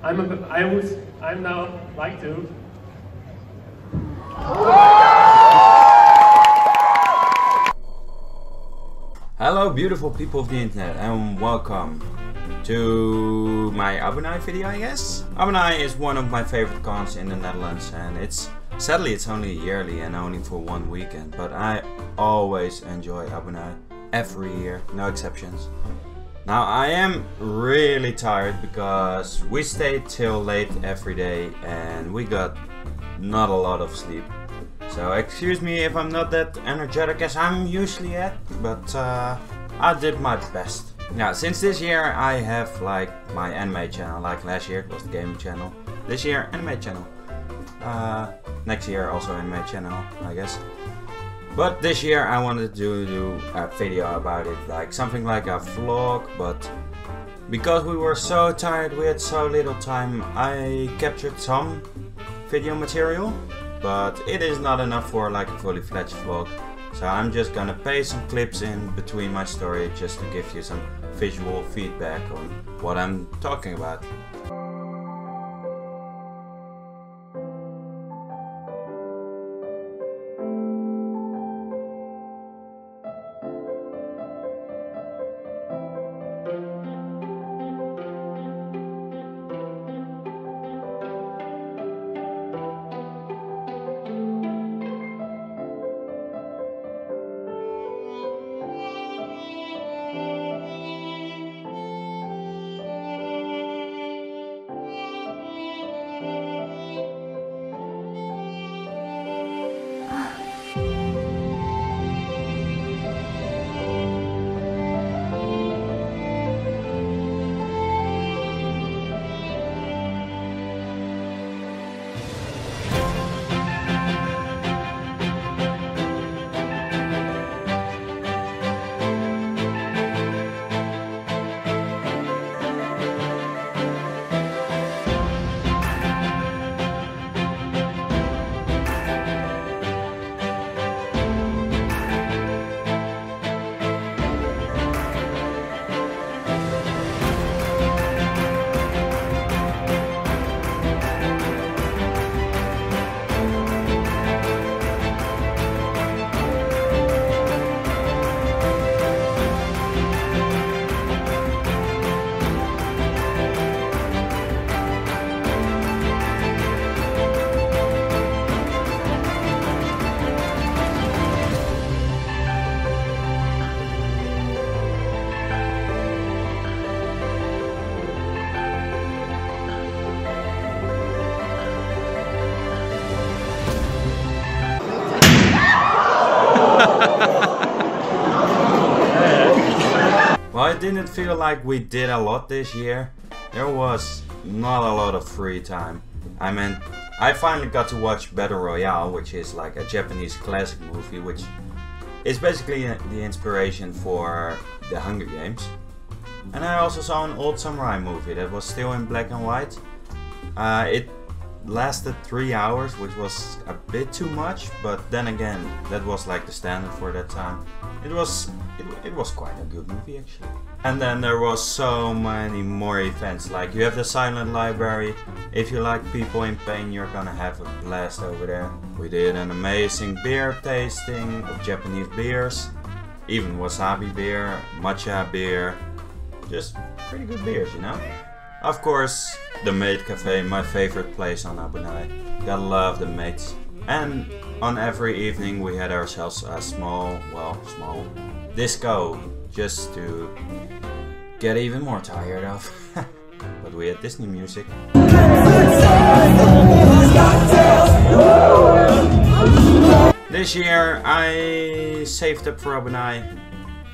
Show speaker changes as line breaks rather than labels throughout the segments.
I'm now like to.
Hello beautiful people of the internet and welcome to my ABUNAI video, I guess. ABUNAI is one of my favorite cons in the Netherlands, and sadly it's only yearly and only for one weekend, but I always enjoy ABUNAI every year, no exceptions. Now I am really tired because we stayed till late every day and we got not a lot of sleep. So excuse me if I'm not that energetic as I'm usually at, but I did my best. Now since this year I have like my anime channel, like last year it was the gaming channel, this year anime channel, next year also anime channel I guess. But this year I wanted to do a video about it, like something like a vlog, but because we were so tired, we had so little time, I captured some video material. But it is not enough for like a fully fledged vlog, so I'm just gonna paste some clips in between my story just to give you some visual feedback on what I'm talking about. Well, it didn't feel like we did a lot this year. There was not a lot of free time. I mean, I finally got to watch Battle Royale, which is like a Japanese classic movie, which is basically the inspiration for the Hunger Games. And I also saw an old samurai movie that was still in black and white. It lasted 3 hours, which was a bit too much, but then again, that was like the standard for that time. It was quite a good movie actually. And then there was so many more events, like you have the silent library. If you like people in pain, you're gonna have a blast over there. We did an amazing beer tasting of Japanese beers, even wasabi beer, matcha beer, just pretty good beers, you know. Of course, the Maid Cafe, my favorite place on ABUNAI. Gotta love the maids. And on every evening we had ourselves a small disco, just to get even more tired of. But we had Disney music. This year I saved up for ABUNAI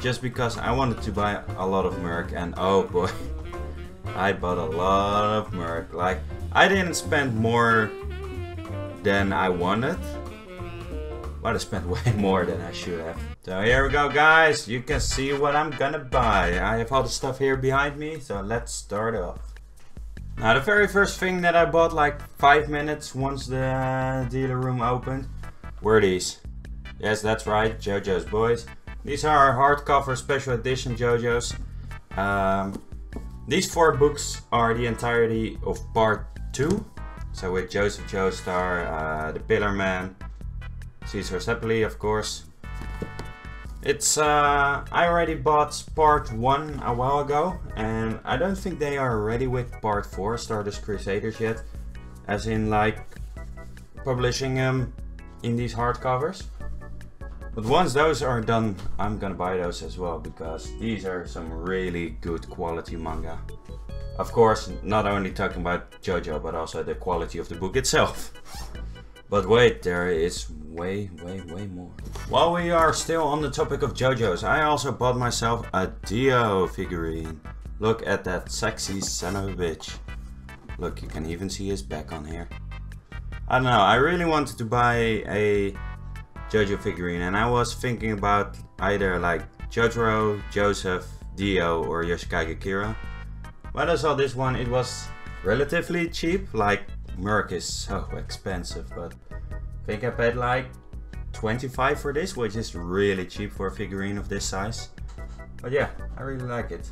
just because I wanted to buy a lot of merch, and oh boy, I bought a lot of merch. Like, I didn't spend more than I wanted, but I spent way more than I should have. So here we go guys, you can see what I'm gonna buy. I have all the stuff here behind me, so let's start off. Now the very first thing that I bought like 5 minutes once the dealer room opened were these. Yes, that's right, JoJo's Boys. These are hardcover special edition JoJo's. These 4 books are the entirety of part 2. So with Joseph Joestar, the Pillar Man, Caesar Zeppeli of course. It's I already bought part 1 a while ago, and I don't think they are ready with part 4, Stardust Crusaders, yet. As in like publishing them in these hardcovers. But once those are done, I'm gonna buy those as well, because these are some really good quality manga. Of course, not only talking about JoJo, but also the quality of the book itself. But wait, there is way more. While we are still on the topic of JoJo's, I also bought myself a Dio figurine. Look at that sexy son of a bitch. Look, you can even see his back on here. I don't know, I really wanted to buy a JoJo figurine, and I was thinking about either like Jotaro, Joseph, Dio or Yoshikage Kira. When I saw this one, it was relatively cheap. Like, Merc is so expensive, but I think I paid like 25 for this, which is really cheap for a figurine of this size. But yeah, I really like it.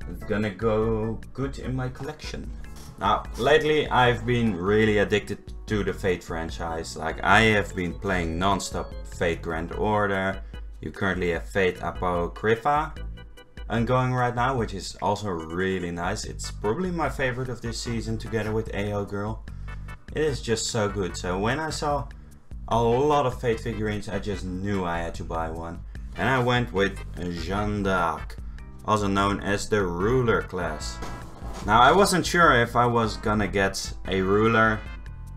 It's gonna go good in my collection. Now, lately I've been really addicted to the Fate franchise. Like, I have been playing non-stop Fate Grand Order. You currently have Fate Apocrypha ongoing right now, which is also really nice. It's probably my favorite of this season, together with AO Girl. It is just so good. So when I saw a lot of Fate figurines, I just knew I had to buy one. And I went with Jeanne d'Arc, also known as the Ruler class. Now, I wasn't sure if I was gonna get a ruler,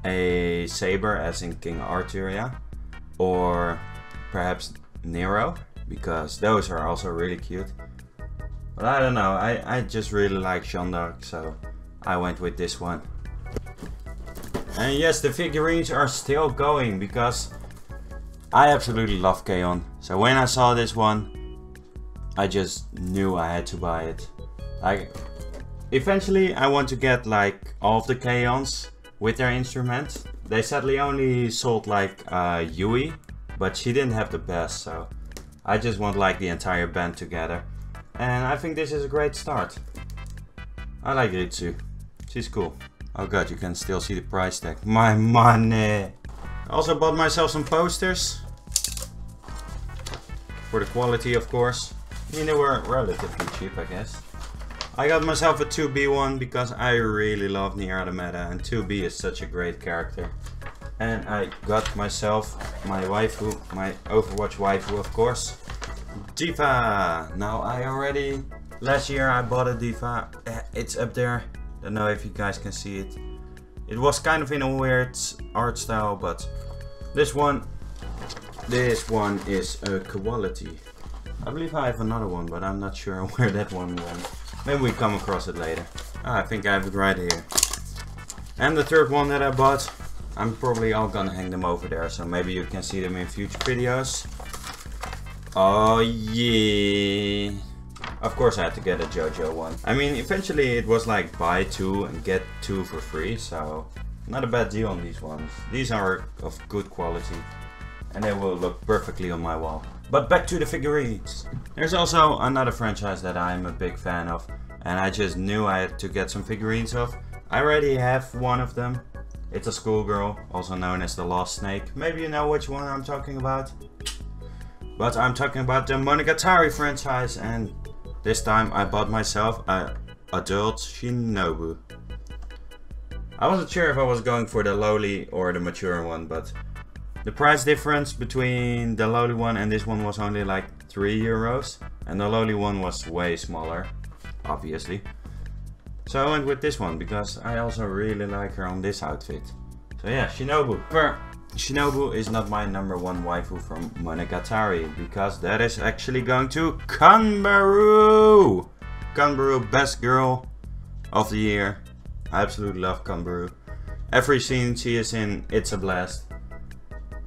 a saber as in King Arturia, or perhaps Nero, because those are also really cute. But I don't know, I just really like Jeanne d'Arc, so I went with this one. And yes, the figurines are still going, because I absolutely love K-On! So when I saw this one, I just knew I had to buy it. Like, eventually I want to get like all of the K-Ons with their instrument. They sadly only sold like Yui, but she didn't have the best, so I just want like the entire band together. And I think this is a great start. I like Ritsu. She's cool. Oh god, you can still see the price tag. My money! I also bought myself some posters. For the quality, of course. I mean, they were relatively cheap, I guess. I got myself a 2B one because I really love Nier Automata, and 2B is such a great character. And I got myself my waifu, my Overwatch waifu, of course. Diva! Now last year I bought a Diva. It's up there. Don't know if you guys can see it. It was kind of in a weird art style, but this one is a quality. I believe I have another one, but I'm not sure where that one went. Maybe we come across it later. I think I have it right here. And the third one that I bought, I'm probably all gonna hang them over there, so maybe you can see them in future videos. Oh yeah. Of course I had to get a JoJo one. I mean, eventually it was like buy 2 and get 2 for free, so not a bad deal on these ones. These are of good quality and they will look perfectly on my wall. But back to the figurines. There's also another franchise that I'm a big fan of, and I just knew I had to get some figurines of. I already have one of them. It's a schoolgirl, also known as the Lost Snake. Maybe you know which one I'm talking about. But I'm talking about the Monogatari franchise, and this time I bought myself an adult Shinobu. I wasn't sure if I was going for the lowly or the mature one, but the price difference between the lowly one and this one was only like 3 euros. And the lowly one was way smaller, obviously. So I went with this one because I also really like her on this outfit. So yeah, Shinobu. Shinobu is not my #1 waifu from Monogatari, because that is actually going to Kanbaru! Kanbaru, best girl of the year. I absolutely love Kanbaru. Every scene she is in, it's a blast.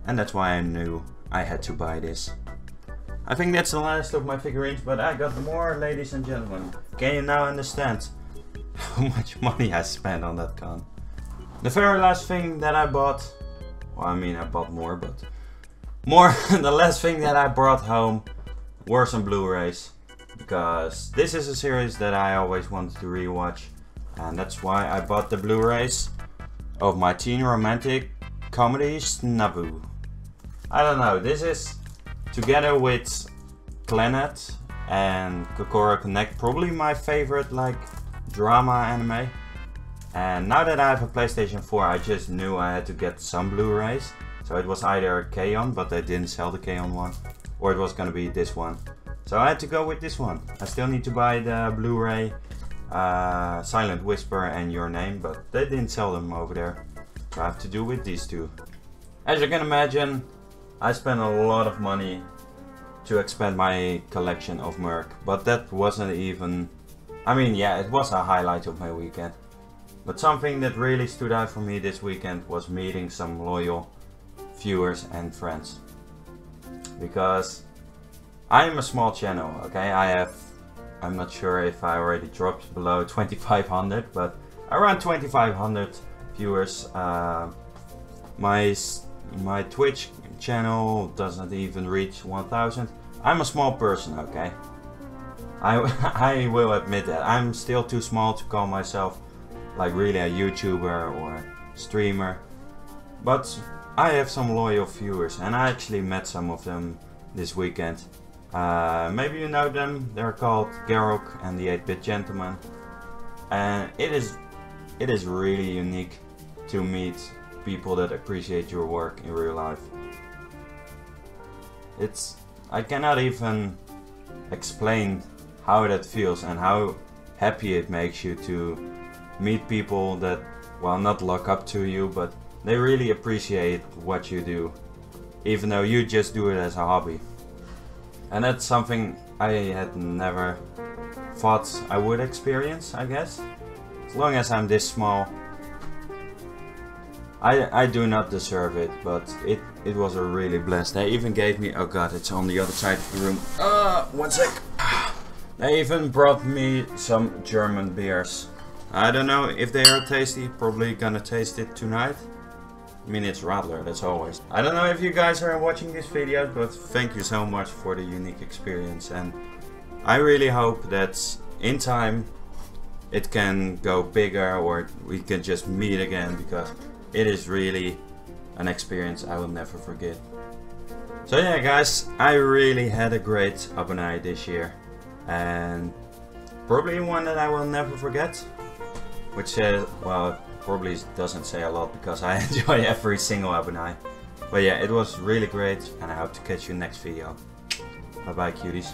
And that's why I knew I had to buy this. I think that's the last of my figurines, but I got more, ladies and gentlemen. Can you now understand how much money I spent on that con? The very last thing that I bought, well, I mean I bought more, but the last thing that I brought home were some Blu-rays. because this is a series that I always wanted to rewatch, and that's why I bought the Blu-rays of my teen romantic comedy Snavu. I don't know, this is, together with Battlenet and Kokoro Connect, probably my favorite like drama anime. And now that I have a PlayStation 4, I just knew I had to get some Blu-rays. So it was either K-On, but they didn't sell the K-On one, or it was gonna be this one. So I had to go with this one. I still need to buy the Blu-ray Silent Whisper and Your Name, but they didn't sell them over there. So I have to do with these two. As you can imagine, I spent a lot of money to expand my collection of Merc, but that wasn't even... I mean, yeah, it was a highlight of my weekend. But something that really stood out for me this weekend was meeting some loyal viewers and friends. Because I am a small channel, okay? I'm not sure if I already dropped below 2500, but around 2500 viewers. My Twitch channel doesn't even reach 1000. I'm a small person, okay? I will admit that. I'm still too small to call myself like really a YouTuber or streamer. But I have some loyal viewers, and I actually met some of them this weekend. Maybe you know them. They're called Garok and the 8-Bit Gentleman. And it is really unique to meet people that appreciate your work in real life. I cannot even explain how that feels and how happy it makes you to meet people that, well, not look up to you, but they really appreciate what you do, even though you just do it as a hobby. And that's something I had never thought I would experience, I guess. As long as I'm this small, I do not deserve it, but it was a really blessed. They even gave me, oh god, it's on the other side of the room. One sec. They even brought me some German beers. I don't know if they are tasty, probably gonna taste it tonight. I mean, it's Radler, that's always. I don't know if you guys are watching this video, but thank you so much for the unique experience. And I really hope that in time it can go bigger, or we can just meet again, because it is really an experience I will never forget. So yeah guys, I really had a great ABUNAI this year. And probably one that I will never forget. Which well, probably doesn't say a lot because I enjoy every single ABUNAI. But yeah, it was really great, and I hope to catch you next video. Bye bye cuties.